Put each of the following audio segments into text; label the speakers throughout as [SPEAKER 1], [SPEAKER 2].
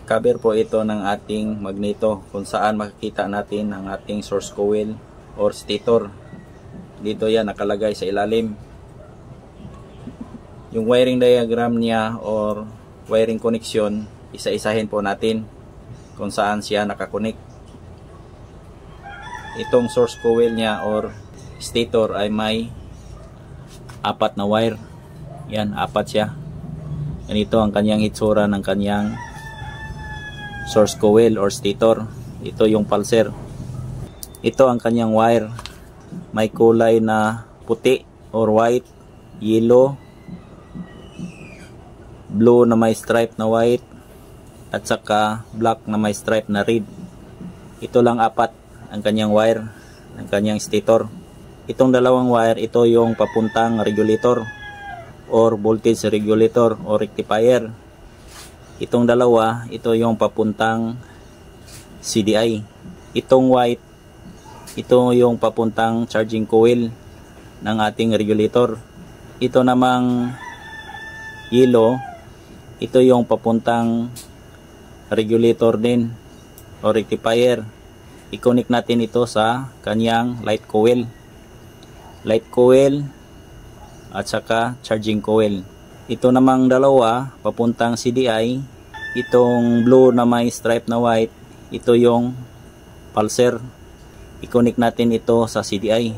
[SPEAKER 1] Cover po ito ng ating magneto kung saan makikita natin ang ating source coil or stator. Dito yan nakalagay sa ilalim. Yung wiring diagram niya or wiring connection, isa-isahin po natin kung saan siya nakakonek. Itong source coil niya or stator ay may 4 na wire. Yan, 4 siya. Ganito ang kanyang itsura ng kanyang source coil or stator. Ito yung pulser. Ito ang kanyang wire. May kulay na puti or white, yellow, blue na may stripe na white, at saka black na may stripe na red. Ito lang 4 ang kanyang wire ng kanyang stator. Itong dalawang wire, ito yung papuntang regulator or voltage regulator or rectifier. Itong dalawa, ito yung papuntang CDI. Itong white, ito yung papuntang charging coil ng ating regulator. Ito namang yellow, ito yung papuntang regulator din o rectifier. I-connect natin ito sa kanyang light coil. Light coil at saka charging coil. Ito namang dalawa papuntang CDI, itong blue na may stripe na white, ito yung pulser. I-connect natin ito sa CDI,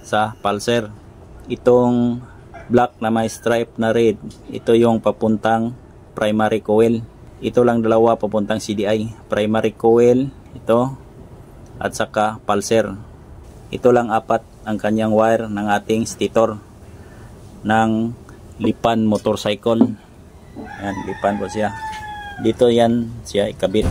[SPEAKER 1] sa pulser. Itong black na may stripe na red, ito yung papuntang primary coil. Ito lang dalawa papuntang CDI, primary coil ito at saka pulser. Ito lang 4 ang kanyang wire ng ating stator ng Lipan motorcycle. Ayan, Lipan po siya. Dito yan siya ikabit.